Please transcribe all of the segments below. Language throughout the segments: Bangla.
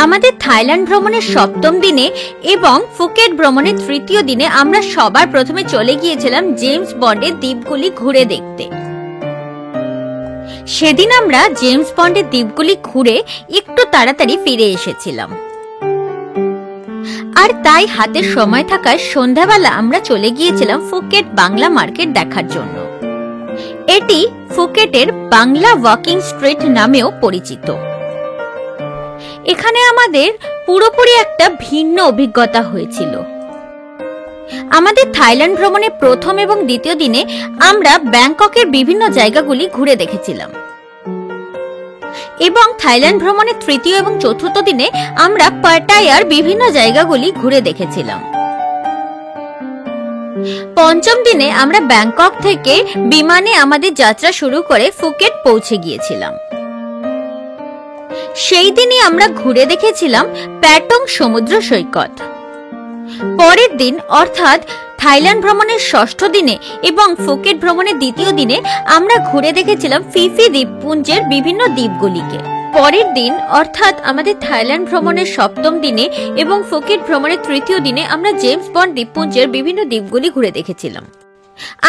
আমাদের থাইল্যান্ড ভ্রমণের সপ্তম দিনে এবং ফুকেট ভ্রমণের তৃতীয় দিনে আমরা সবার প্রথমে চলে গিয়েছিলাম জেমস বন্ডের দ্বীপগুলি ঘুরে দেখতে। সেদিন আমরা জেমস বন্ডের দ্বীপগুলি ঘুরে একটু তাড়াতাড়ি ফিরে এসেছিলাম, আর তাই হাতে সময় থাকায় সন্ধ্যাবেলা আমরা চলে গিয়েছিলাম ফুকেট বাংলা মার্কেট দেখার জন্য। এটি ফুকেটের বাংলা ওয়াকিং স্ট্রিট নামেও পরিচিত। এখানে আমাদের পুরোপুরি একটা ভিন্ন অভিজ্ঞতা হয়েছিল। আমাদের থাইল্যান্ড ভ্রমণের প্রথম এবং দ্বিতীয় দিনে আমরা ব্যাংককের বিভিন্ন জায়গাগুলি ঘুরে দেখেছিলাম এবং থাইল্যান্ড ভ্রমণের তৃতীয় এবং চতুর্থ দিনে আমরা পাটায়ার বিভিন্ন জায়গাগুলি ঘুরে দেখেছিলাম। পঞ্চম দিনে আমরা ব্যাংকক থেকে বিমানে আমাদের যাত্রা শুরু করে ফুকেট পৌঁছে গিয়েছিলাম। সেই দিনই আমরা ঘুরে দেখেছিলাম প্যাটং সমুদ্র সৈকত। পরের দিন অর্থাৎ থাইল্যান্ড ভ্রমণের ষষ্ঠ দিনে এবং ফুকেট ভ্রমণের দ্বিতীয় দিনে আমরা ঘুরে দেখেছিলাম ফিফি দ্বীপপুঞ্জের বিভিন্ন দ্বীপগুলিকে। পরের দিন অর্থাৎ আমাদের থাইল্যান্ড ভ্রমণের সপ্তম দিনে এবং ফুকেট ভ্রমণের তৃতীয় দিনে আমরা জেমস বন্ড দ্বীপপুঞ্জের বিভিন্ন দ্বীপগুলি ঘুরে দেখেছিলাম।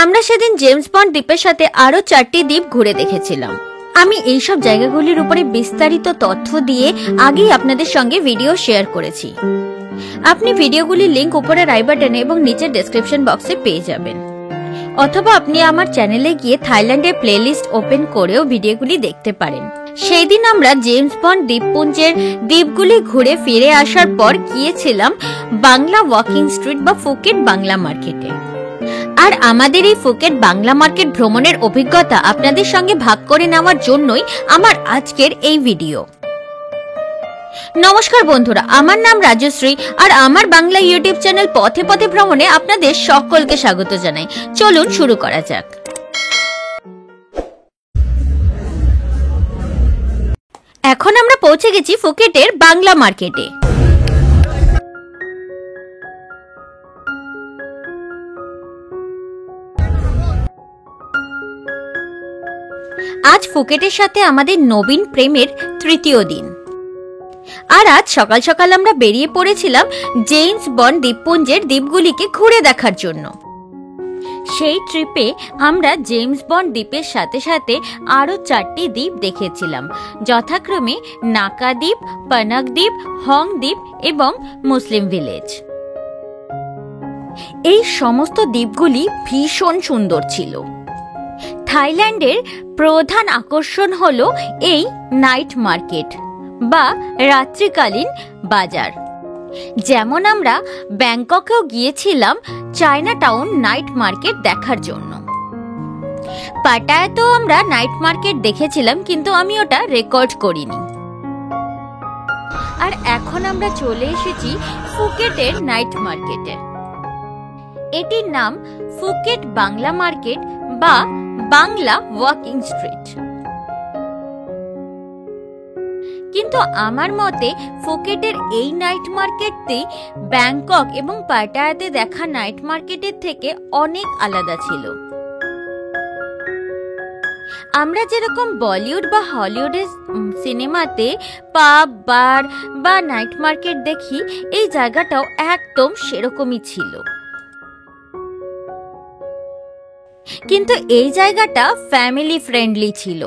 আমরা সেদিন জেমস বন্ড দ্বীপের সাথে আরো 4টি দ্বীপ ঘুরে দেখেছিলাম। আমি এইসব জায়গাগুলির উপরে বিস্তারিত তথ্য দিয়ে আগেই আপনাদের সঙ্গে ভিডিও শেয়ার করেছি। আপনি ভিডিওগুলির লিংক উপরের আই বাটনে এবং নিচের ডেসক্রিপশন বক্সে পেয়ে যাবেন, অথবা আপনি আমার চ্যানেলে গিয়ে থাইল্যান্ডের প্লেলিস্ট ওপেন করেও ভিডিওগুলি দেখতে পারেন। সেই দিন আমরা জেমস বন্ড দ্বীপপুঞ্জের দ্বীপগুলি ঘুরে ফিরে আসার পর গিয়েছিলাম বাংলা ওয়াকিং স্ট্রিট বা ফুকেট বাংলা মার্কেটে। আর আমাদের এই ফুকেট বাংলা মার্কেট ভ্রমণের অভিজ্ঞতা আপনাদের সঙ্গে ভাগ করে নেওয়ার জন্যই আমার আজকের এই ভিডিও। নমস্কার বন্ধুরা, আমার নাম রাজশ্রী আর আমার বাংলা ইউটিউব চ্যানেল পথে পথে ভ্রমণে আপনাদের সকলকে স্বাগত জানাই। চলুন শুরু করা যাক। এখন আমরা পৌঁছে গেছি ফুকেটের বাংলা মার্কেটে। আজ ফুকেটের সাথে আমাদের নবীন প্রেমের তৃতীয় দিন, আর আজ সকাল সকাল আমরা বেরিয়ে পড়েছিলাম জেমস বন্ড দ্বীপপুঞ্জের দ্বীপগুলিকে ঘুরে দেখার জন্য। সেই ট্রিপে আমরা জেমস বন্ড দ্বীপের সাথে সাথে আরো 4টি দ্বীপ দেখেছিলাম, যথাক্রমে নাকা দ্বীপ, পানাক দ্বীপ, হং দ্বীপ এবং মুসলিম ভিলেজ। এই সমস্ত দ্বীপগুলি ভীষণ সুন্দর ছিল। থাইল্যান্ডের প্রধান আকর্ষণ হলো এই নাইট মার্কেট বা রাত্রিকালীন বাজার। যেমন আমরা ব্যাংককেও গিয়েছিলাম চায়না টাউন নাইট মার্কেট দেখার জন্য। পাটায়াতেও আমরা নাইট মার্কেট দেখেছিলাম, কিন্তু আমি ওটা রেকর্ড করিনি। আর এখন আমরা চলে এসেছি ফুকেটের নাইট মার্কেটে। এটির নাম ফুকেট বাংলা মার্কেট বা বাংলা ওয়াকিং স্ট্রিট। কিন্তু আমার মতে ফুকেটের এই নাইট মার্কেটটি ব্যাংকক এবং পাটায়াতে দেখা নাইট মার্কেটের থেকে অনেক আলাদা ছিল। আমরা যেরকম বলিউড বা হলিউডের সিনেমাতে পাব, বার বা নাইট মার্কেট দেখি, এই জায়গাটাও একদম সেরকমই ছিল। কিন্তু এই জায়গাটা ফ্যামিলি ফ্রেন্ডলি ছিল।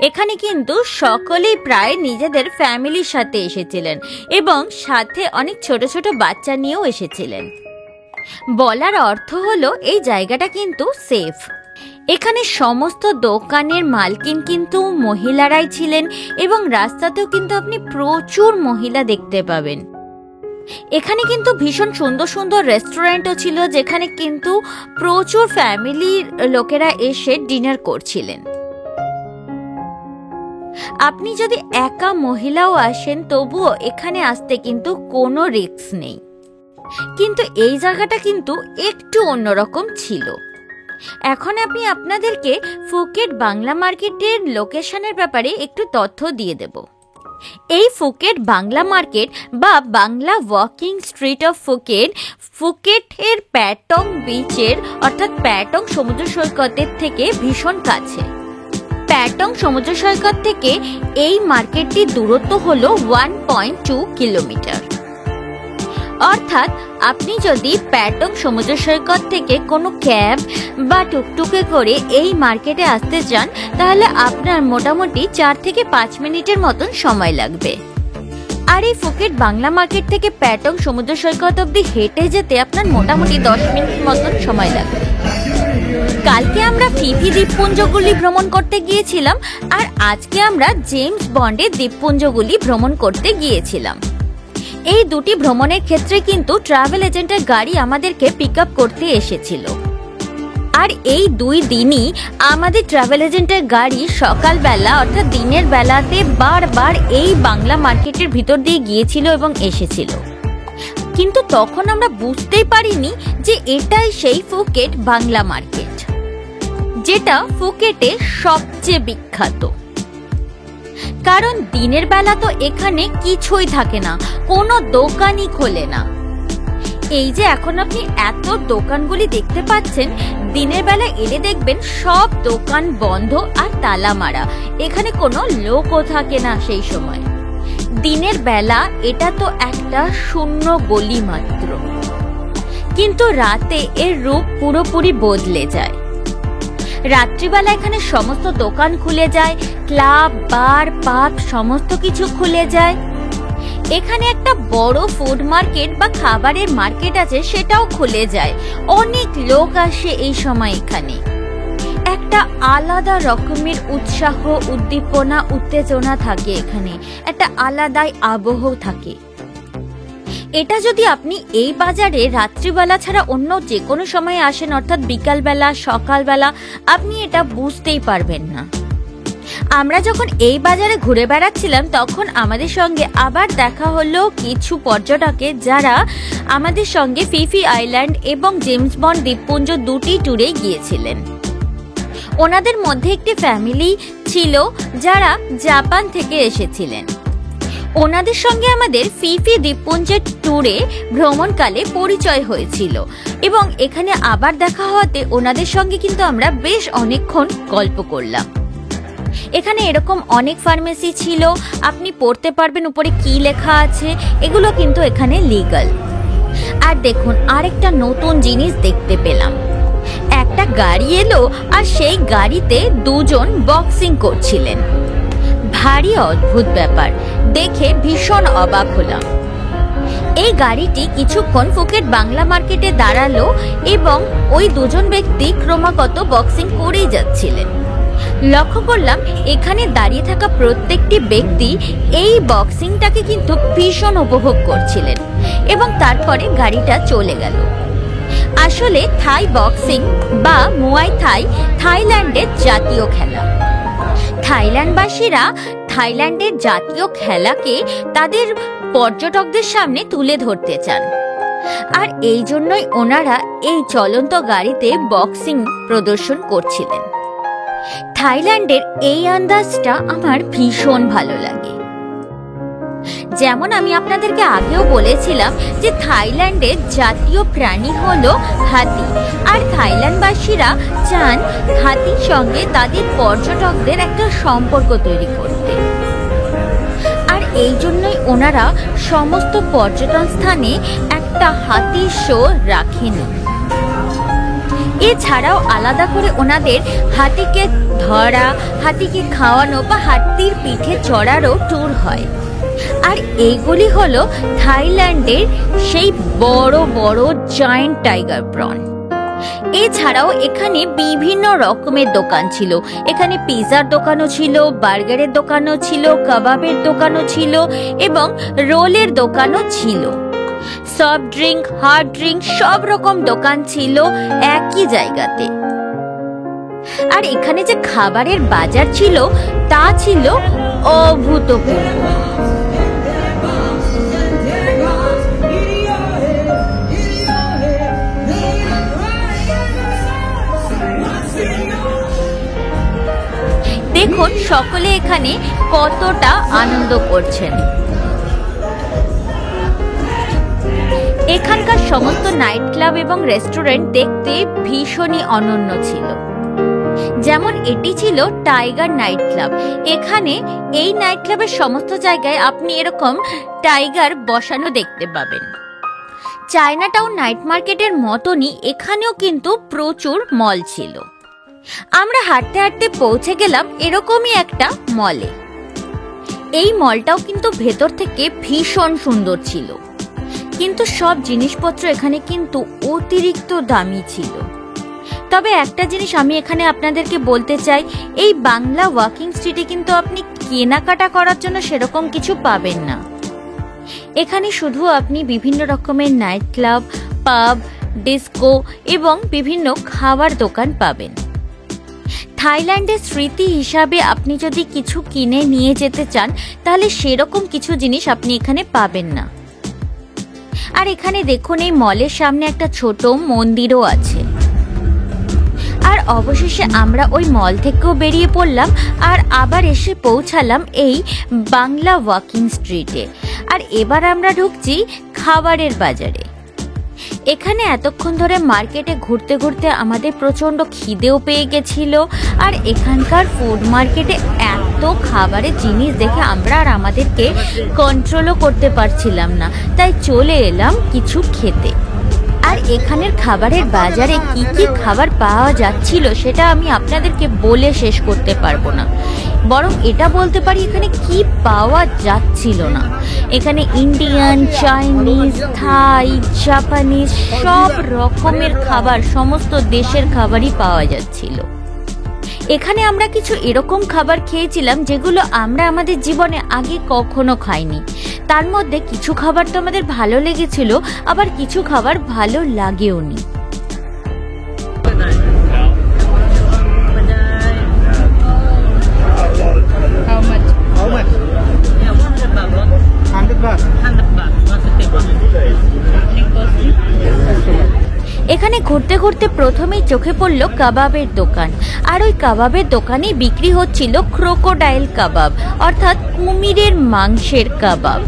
এখানে কিন্তু সকলেই প্রায় নিজেদের ফ্যামিলির সাথে এসেছিলেন এবং সাথে অনেক ছোট ছোট বাচ্চা নিয়েও এসেছিলেন। বলার অর্থ হলো এই জায়গাটা কিন্তু সেফ। এখানে সমস্ত দোকানের মালকিন কিন্তু মহিলারাই ছিলেন এবং রাস্তাতেও কিন্তু আপনি প্রচুর মহিলা দেখতে পাবেন। এখানে কিন্তু ভীষণ সুন্দর সুন্দর রেস্টুরেন্টও ছিল, যেখানে কিন্তু প্রচুর ফ্যামিলির লোকেরা এসে ডিনার করছিলেন। আপনি যদি একা মহিলাও আসেন তবুও এখানে আসতে কিন্তু কোনো রিস্ক নেই। কিন্তু এই জায়গাটা কিন্তু একটু অন্যরকম ছিল। এখন আমি আপনাদেরকে ফুকেট বাংলা মার্কেটের লোকেশনের ব্যাপারে একটু তথ্য দিয়ে দেব। এই ফুকেট বাংলা মার্কেট বা Bangla walking street of Phuket ফুকেটের প্যাটং বিচের অর্থাৎ প্যাটং সমুদ্র সৈকতের থেকে ভীষণ কাছে। প্যাটং সমুদ্র সৈকত থেকে এই মার্কেটটির দূরত্ব হলো 1.2 কিলোমিটার। অর্থাৎ আপনি যদি প্যাটং সমুদ্র সৈকত থেকে কোনো ক্যাব বা টুকটুকে করে এই মার্কেটে আসতে চান, তাহলে আপনার মোটামুটি 4 থেকে 5 মিনিটের মতন সময় লাগবে। আর এই ফুকেট বাংলা মার্কেট থেকে প্যাটং সমুদ্র সৈকত অব্দি হেঁটে যেতে আপনার মোটামুটি 10 মিনিট মতন সময় লাগবে। কালকে আমরা ফিফি দ্বীপপুঞ্জগুলি ভ্রমণ করতে গিয়েছিলাম, আর আজকে আমরা জেমস বন্ডের দ্বীপপুঞ্জগুলি ভ্রমণ করতে গিয়েছিলাম। এই দুটি ভ্রমণের ক্ষেত্রে কিন্তু ট্রাভেল এজেন্টের গাড়ি আমাদেরকে পিক আপ করতে এসেছিল। আর এই 2 দিনই আমাদের ট্রাভেল এজেন্টের গাড়ি সকালবেলা অর্থাৎ দিনের বেলাতে বারবার এই বাংলা মার্কেটের ভিতর দিয়ে গিয়েছিল এবং এসেছিল। কিন্তু তখন আমরা বুঝতেই পারিনি যে এটাই সেই ফুকেট বাংলা মার্কেট, যেটা ফুকেটে সবচেয়ে বিখ্যাত। কারণ দিনের বেলা তো এখানে কিছুই থাকে না, কোনো দোকানই খোলে না। এই যে এখন আপনি এত দোকানগুলি দেখতে পাচ্ছেন, দিনের বেলা এলে দেখবেন সব দোকান বন্ধ আর তালা মারা, এখানে কোনো লোকও থাকে না সেই সময়। দিনের বেলা এটা তো একটা শূন্য গলি মাত্র, কিন্তু রাতে এর রূপ পুরোপুরি বদলে যায়। রাত্রিবেলা এখানে সমস্ত দোকান খুলে যায়, ক্লাব, বার, পাব সমস্ত কিছু খুলে যায়। এখানে একটা বড় ফুড মার্কেট বা খাবারের মার্কেট আছে, সেটাও খুলে যায়। অনেক লোক আসে এই সময় এখানে। একটা আলাদা রকমের উৎসাহ, উদ্দীপনা, উত্তেজনা থাকে এখানে, একটা আলাদাই আবহ থাকে। এটা যদি আপনি এই বাজারে রাত্রিবেলা ছাড়া অন্য যে কোনো সময় আসেন, অর্থাৎ বিকালবেলা, সকালবেলা, আপনি এটা বুঝতেই পারবেন না। আমরা যখন এই বাজারে ঘুরে বেড়াচ্ছিলাম, তখন আমাদের সঙ্গে আবার দেখা হলো কিছু পর্যটকের, যারা আমাদের সঙ্গে ফিফি আইল্যান্ড এবং জেমস বন্ড দ্বীপপুঞ্জ দুটি ট্যুরে গিয়েছিলেন। ওনাদের মধ্যে একটি ফ্যামিলি ছিল যারা জাপান থেকে এসেছিলেন। ওনাদের সঙ্গে আমাদের ফিফি দ্বীপপুঞ্জের ট্যুরে ভ্রমণকালে পরিচয় হয়েছিল, এবং এখানে আবার দেখা হওয়াতে ওনাদের সঙ্গে কিন্তু আমরা বেশ অনেকক্ষণ গল্প করলাম। এখানে এরকম অনেক ফার্মেসি ছিল, আপনি পড়তে পারবেন উপরে কি লেখা আছে, এগুলো কিন্তু এখানে লিগ্যাল। আর দেখুন, আরেকটা নতুন জিনিস দেখতে পেলাম। একটা গাড়ি এলো, আর সেই গাড়িতে 2 জন বক্সিং করছিলেন। ভারী অদ্ভুত ব্যাপার, দেখে ভীষণ অবাক হলাম। এই গাড়িটি কিছুক্ষণ ফুকেট বাংলা মার্কেটে দাঁড়ালো, এবং ওই 2 জন ব্যক্তি ক্রমাগত বক্সিং করেই যাচ্ছিলেন। লক্ষ্য করলাম এখানে দাঁড়িয়ে থাকা প্রত্যেকটি ব্যক্তি এই বক্সিংটাকে কিন্তু ভীষণ উপভোগ করছিলেন, এবং তারপরে গাড়িটা চলে গেল। আসলে থাই বক্সিং বা মুয়াই থাই থাইল্যান্ডের জাতীয় খেলা। থাইল্যান্ডবাসীরা থাইল্যান্ডের জাতীয় খেলাকে তাদের পর্যটকদের সামনে তুলে ধরতে চান, আর এই জন্যই ওনারা এই চলন্ত গাড়িতে বক্সিং প্রদর্শন করছিলেন। থাইল্যান্ডের এই আন্দাজটা আমার ভীষণ ভালো লাগে। যেমন আমি আপনাদেরকে আগেও বলেছিলাম যে থাইল্যান্ডের জাতীয় প্রাণী হলো হাতি, আর থাইল্যান্ডবাসীরা চান হাতির সঙ্গে তাদের পর্যটকদের একটা সম্পর্ক তৈরি করতে, আর এই জন্যই ওনারা সমস্ত পর্যটন স্থানে একটা হাতির শো রাখেন। এছাড়াও আলাদা করে ওনাদের হাতিকে ধরা, হাতিকে খাওয়ানো বা হাতির পিঠে চড়ারও ট্যুর হয়। আর এইগুলি হলো থাইল্যান্ডের সেই বড় বড় জায়ান্ট টাইগার প্রন। এছাড়াও এখানে বিভিন্ন রকমের দোকান ছিল। এখানে পিৎজার দোকানও ছিল, বার্গারের দোকানও ছিল, কাবাবের দোকানও ছিল, এবং রোলের দোকানও ছিল। সফট ড্রিঙ্ক, হার্ড ড্রিঙ্ক সব রকম দোকান ছিল একই জায়গাতে। আর এখানে যে খাবারের বাজার ছিল তা ছিল অভূতপূর্ব। দেখুন সকলে এখানে কতটা আনন্দ করছেন। এখানকার সমস্ত নাইট ক্লাব এবং রেস্টুরেন্ট দেখতে ভীষণই অনন্য ছিল। যেমন এটি ছিল টাইগার নাইট ক্লাব। এখানে এই নাইট ক্লাবের সমস্ত জায়গায় আপনি এরকম টাইগার বসানো দেখতে পাবেন। চায়না টাউন নাইট মার্কেটের মতনই এখানেও কিন্তু প্রচুর মল ছিল। আমরা হাঁটতে হাঁটতে পৌঁছে গেলাম এরকমই একটা মলে। এই মলটাও কিন্তু ভেতর থেকে ভীষণ সুন্দর ছিল, কিন্তু সব জিনিসপত্র এখানে কিন্তু অতিরিক্ত দামি ছিল। তবে একটা জিনিস আমি এখানে আপনাদেরকে বলতে চাই, এই বাংলা ওয়াকিং স্ট্রিটে কিন্তু আপনি কেনাকাটা করার জন্য সেরকম কিছু পাবেন না। এখানে শুধু আপনি বিভিন্ন রকমের নাইট ক্লাব, পাব, ডিস্কো এবং বিভিন্ন খাবার দোকান পাবেন। থাইল্যান্ডের স্মৃতি হিসাবে আপনি যদি কিছু কিনে নিয়ে যেতে চান তাহলে সেরকম কিছু জিনিস আপনি এখানে পাবেন না। আর এখানে দেখুন এই মলের সামনে একটা ছোট মন্দিরও আছে। আর অবশেষে আমরা ওই মল থেকেও বেরিয়ে পড়লাম আর আবার এসে পৌঁছালাম এই বাংলা ওয়াকিং স্ট্রিটে। আর এবার আমরা ঢুকছি খাবারের বাজারে। এখানে এতক্ষণ ধরে মার্কেটে ঘুরতে ঘুরতে আমাদের প্রচন্ড খিদেও পেয়ে গেছিল। আর এখানকার ফুড মার্কেটে এত খাবারের জিনিস দেখে আমরা আর আমাদেরকে কন্ট্রোলও করতে পারছিলাম না, তাই চলে এলাম কিছু খেতে। আর এখানের খাবারের বাজারে কি কি খাবার পাওয়া যাচ্ছিল সেটা আমি আপনাদেরকে বলে শেষ করতে পারবো না, বরং এটা বলতে পারি এখানে কি পাওয়া যাচ্ছিল না। এখানে ইন্ডিয়ান, চাইনিজ, থাই, জাপানিজ সব রকমের খাবার, সমস্ত দেশের খাবারই পাওয়া যাচ্ছিল। এখানে আমরা কিছু এরকম খাবার খেয়েছিলাম যেগুলো আমরা আমাদের জীবনে আগে কখনো খাইনি। তার মধ্যে কিছু খাবার তো আমাদের ভালো লেগেছিল, আবার কিছু খাবার ভালো লাগেওনি। এখানে ঘুরতে ঘুরতে প্রথমেই চোখে পড়লো কাবাবের দোকান। আর ওই কাবাবের দোকানে বিক্রি হচ্ছিল ক্রোকোডাইল কাবাব, অর্থাৎ কুমিরের মাংসের কাবাব।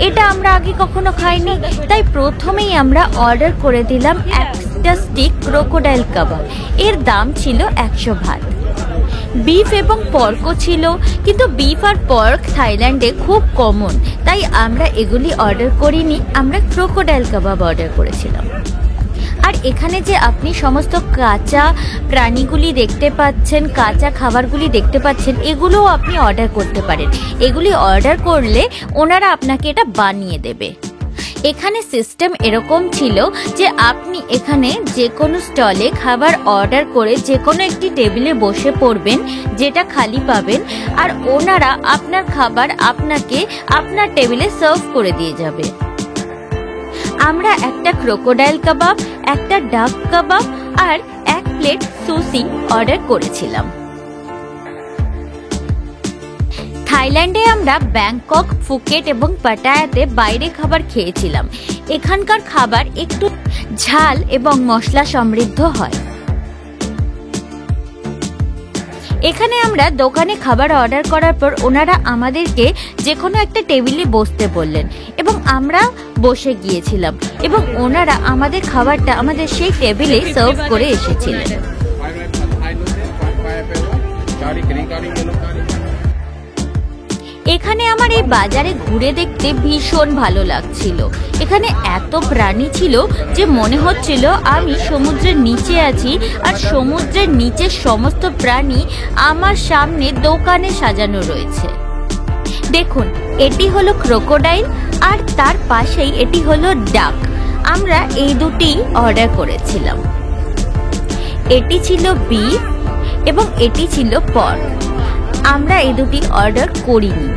এটা আমরা আগে কখনো খাইনি, তাই প্রথমেই আমরা অর্ডার করে দিলাম একটা স্টিক ক্রোকোডাইল কাবাব। এর দাম ছিল 100 ভাত। বিফ এবং পর্কও ছিল, কিন্তু বিফ আর পর্ক থাইল্যান্ডে খুব কমন, তাই আমরা এগুলি অর্ডার করিনি, আমরা ক্রোকোডাইল কাবাব অর্ডার করেছিলাম। আর এখানে যে আপনি সমস্ত কাঁচা প্রাণীগুলি দেখতে পাচ্ছেন, কাঁচা খাবারগুলি দেখতে পাচ্ছেন, এগুলোও আপনি অর্ডার করতে পারেন। এগুলি অর্ডার করলে ওনারা আপনাকে এটা বানিয়ে দেবে। এখানে সিস্টেম এরকম ছিল যে আপনি এখানে যে কোনো স্টলে খাবার অর্ডার করে যে কোনো একটি টেবিলে বসে পড়বেন, যেটা খালি পাবেন, আর ওনারা আপনার খাবার আপনাকে আপনার টেবিলে সার্ভ করে দিয়ে যাবে। আমরা একটা ক্রোকোডাইল কাবাব, একটা ডাক কাবাব আর 1 প্লেট সুশি অর্ডার করেছিলাম। থাইল্যান্ডে আমরা ব্যাংকক, ফুকেট এবং পাটায়াতে বাইরে খাবার খেয়েছিলাম। এখানকার খাবার একটু ঝাল এবং মশলা সমৃদ্ধ হয়। এখানে আমরা দোকানে খাবার অর্ডার করার পর ওনারা আমাদেরকে যে কোনো একটা টেবিলে বসতে বললেন এবং আমরা বসে গিয়েছিলাম এবং ওনারা আমাদের খাবারটা আমাদের সেই টেবিলে সার্ভ করে এসেছিলেন। এখানে আমার এই বাজারে ঘুরে দেখতে ভীষণ ভালো লাগছিল। এখানে এত প্রাণী ছিল যে মনে হচ্ছিল আমি সমুদ্রের নিচে আছি, আর সমুদ্রের নিচে সমস্ত প্রাণী আমার সামনে দোকানে সাজানো রয়েছে। দেখুন, এটি হলো ক্রোকোডাইল আর তার পাশেই এটি হলো ডাক। আমরা এই দুটি অর্ডার করেছিলাম। এটি ছিল বিফ এবং এটি ছিল পর্ক। আমরা এই দুটি অর্ডার করিনি।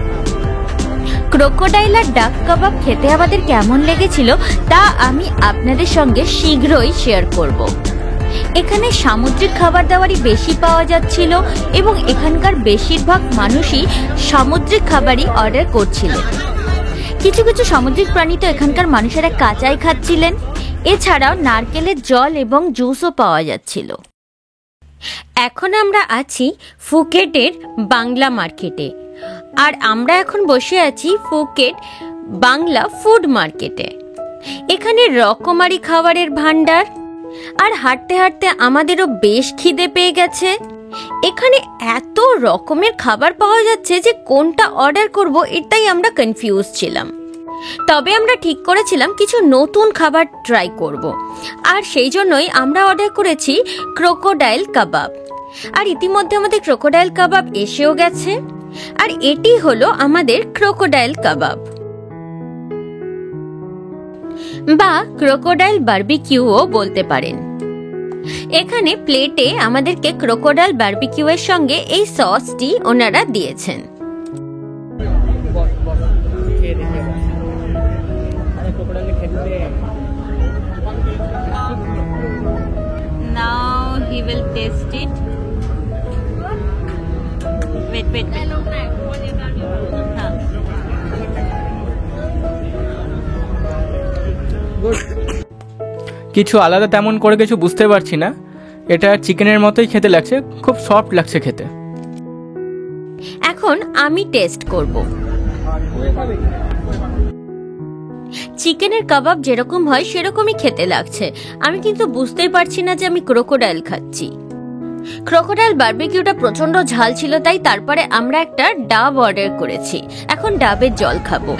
ক্রোকোডাইল আর ডাক কাবাব খেতে আমাদের কেমন লেগেছিল তা আমি আপনাদের সঙ্গে শীঘ্রই শেয়ার করব। এখানে সামুদ্রিক খাবার দাবারই বেশি পাওয়া যাচ্ছিল এবং এখানকার বেশিরভাগ মানুষই সামুদ্রিক খাবারই অর্ডার করছিলেন। কিছু কিছু সামুদ্রিক প্রাণী তো এখানকার মানুষেরা কাঁচাই খাচ্ছিলেন। এছাড়াও নারকেলের জল এবং জুসও পাওয়া যাচ্ছিল। এখন আমরা আছি ফুকেটের বাংলা মার্কেটে, আর আমরা এখন বসে আছি ফুকেট বাংলা ফুড মার্কেটে। এখানে রকমারি খাবারের ভান্ডার। আর হাঁটতে হাঁটতে আমাদেরও বেশ খিদে পেয়ে গেছে। এখানে এত রকমের খাবার পাওয়া যাচ্ছে যে কোনটা অর্ডার করব এটাই আমরা কনফিউজ ছিলাম। তবে আমরা ঠিক করেছিলাম কিছু নতুন খাবার ট্রাই করব, আর সেই জন্যই আমরা অর্ডার করেছি ক্রোকোডাইল কাবাব। আর ইতিমধ্যে আমাদের ক্রোকোডাইল কাবাব এসেও গেছে, আর এটি হলো আমাদের ক্রোকোডাইল কাবাব বা ক্রোকোডাইল বারবিকিউও বলতে পারেন। এখানে প্লেটে আমাদেরকে ক্রোকোডাইল বারবিকিউ এর সঙ্গে এই সসটি ওনারা দিয়েছেন। Now he will taste it. Wait. কিছু আলাদা তেমন করে কিছু বুঝতে পারছি না। এটা চিকেনের মতোই খেতে লাগছে, খুব সফট লাগছে খেতে। এখন আমি টেস্ট করব। চিকেনের কাবাব যেরকম হয় সেরকমই খেতে লাগছে। আমি কিন্তু বুঝতেই পারছি না যে আমি ক্রোকোডাইল খাচ্ছি। ক্রোকোডাইল বারবিকিউটা প্রচন্ড ঝাল ছিল, তাই তারপরে আমরা একটা ডাব অর্ডার করেছি। এখন ডাবের জল খাবো।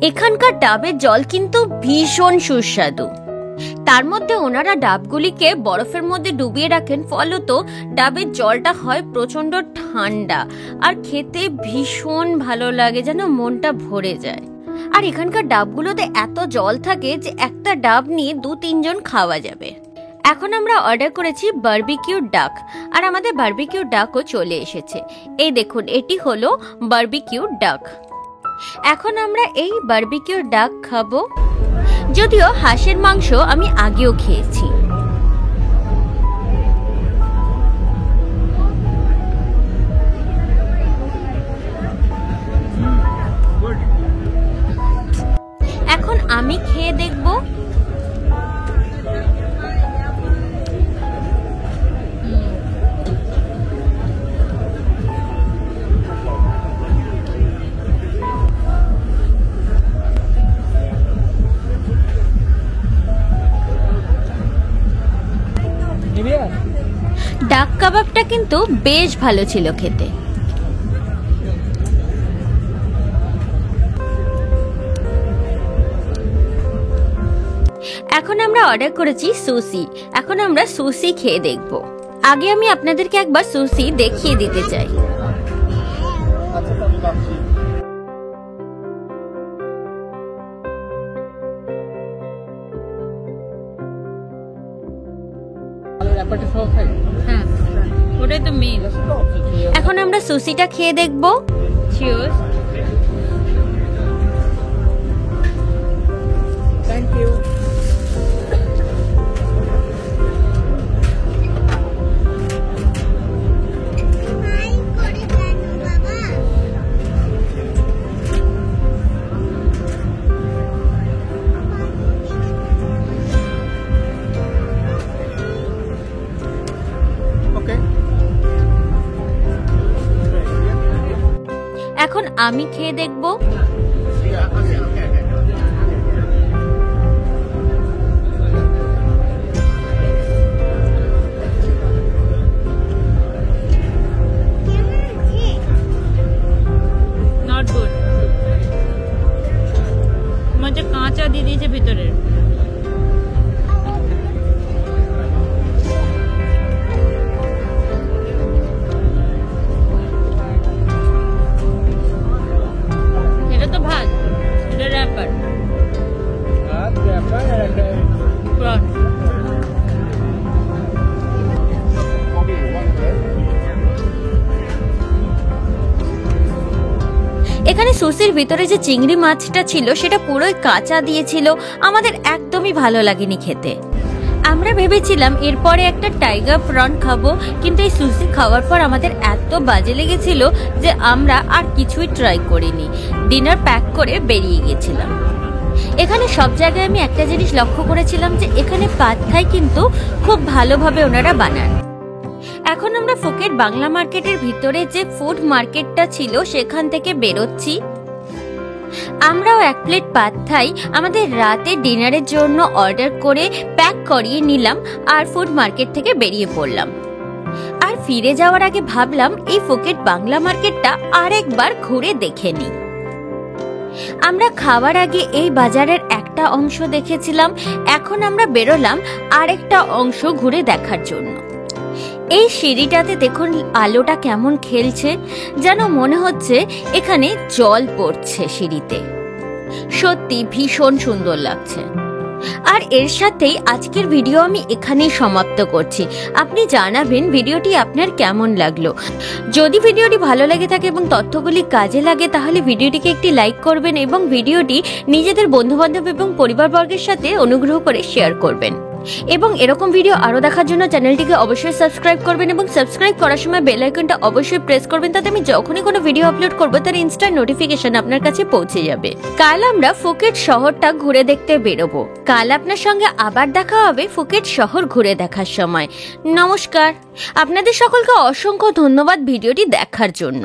এখানকার ডাবের জল কিন্তু ভীষণ সুস্বাদু। তার মধ্যে ওনারা ডাবগুলিকে বরফের মধ্যে ডুবিয়ে রাখেন, ফলত ডাবের জলটা হয় প্রচন্ড ঠান্ডা আর খেতে ভীষণ ভালো লাগে, যেন মনটা ভরে যায়। আর এখানকার ডাবগুলোতে এত জল থাকে যে একটা ডাব নিয়ে 2-3 জন খাওয়া যাবে। এখন আমরা অর্ডার করেছি বারবিকিউ ডাক, আর আমাদের বারবিকিউ ডাকও চলে এসেছে। এই দেখুন, এটি হলো বারবিকিউ ডাক। এখন আমরা এই বারবিকিউ ডাক খাবো। যদিও হাঁসের মাংস আমি আগেও খেয়েছি। এখন আমি খেয়ে দেখব। ডাক কাবাবটা কিন্তু বেশ ভালো ছিল খেতে। এখন আমরা অর্ডার করেছি সুশি। এখন আমরা সুশি খেয়ে দেখব। আগে আমি আপনাদেরকে একবার সুশি দেখিয়ে দিতে চাই। এখন আমরা সুশিটা খেয়ে দেখব। চিয়ার্স। Thank you. এখন আমি খেয়ে দেখব। নট গুড, মধ্যে কাঁচা দিয়ে দিয়েছে ভিতরে। এখানে সুশির ভিতরে যে চিংড়ি মাছটা ছিল সেটা পুরোই কাঁচা দিয়েছিল, আমাদের একদমই ভালো লাগেনি খেতে। আমরা ভেবেছিলাম এরপরে একটা টাইগার প্রন খাবো, কিন্তু এই সুশি খাওয়ার পর আমাদের এত বাজে লেগেছিল যে আমরা আর কিছুই ট্রাই করিনি, ডিনার প্যাক করে বেরিয়ে গেছিলাম। এখানে সব জায়গায় আমি একটা জিনিস লক্ষ্য করেছিলাম যে এখানে পাদ থাই কিন্তু খুব ভালোভাবে ওনারা বানান। এখন আমরা ফুকেট বাংলা মার্কেটের ভিতরে যে ফুড মার্কেটটা ছিল সেখান থেকে বেরোচ্ছি। আমরাও 1 প্লেট পাত থাই আমাদের রাতের ডিনারের জন্য অর্ডার করে প্যাক করিয়ে নিলাম আর ফুড মার্কেট থেকে বেরিয়ে পড়লাম। আর ফিরে যাওয়ার আগে ভাবলাম এই ফুকেট বাংলা মার্কেটটা আরেকবার ঘুরে দেখে নিই। আমরা খাওয়ার আগে এই বাজারের একটা অংশ দেখেছিলাম, এখন আমরা বেরোলাম আরেকটা অংশ ঘুরে দেখার জন্য। এই সিঁড়িটাতে দেখুন আলোটা কেমন খেলছে, যেন মনে হচ্ছে এখানে জল পড়ছে সিঁড়িতে। সত্যি ভীষণ সুন্দর লাগছে। আর এর সাথেই আজকের ভিডিও আমি এখানেই সমাপ্ত করছি। আপনি জানাবেন ভিডিওটি আপনার কেমন লাগলো। যদি ভিডিওটি ভালো লেগে থাকে এবং তথ্যগুলি কাজে লাগে তাহলে ভিডিওটিকে একটি লাইক করবেন এবং ভিডিওটি নিজেদের বন্ধুবান্ধব এবং পরিবারবর্গের সাথে অনুগ্রহ করে শেয়ার করবেন। এবং এরকম ভিডিও আরো দেখার জন্য চ্যানেলটিকে অবশ্যই সাবস্ক্রাইব করবেন এবং সাবস্ক্রাইব করার সময় বেল আইকনটা অবশ্যই প্রেস করবেন, তাতে আমি যখনই কোনো ভিডিও আপলোড করব তার ইনস্ট্যান্ট নোটিফিকেশন আপনার কাছে পৌঁছে যাবে। কাল আমরা ফুকেট শহরটা ঘুরে দেখতে বেরোবো। কাল আপনার সঙ্গে আবার দেখা হবে ফুকেট শহর ঘুরে দেখার সময়। নমস্কার, আপনাদের সকলকে অসংখ্য ধন্যবাদ ভিডিওটি দেখার জন্য।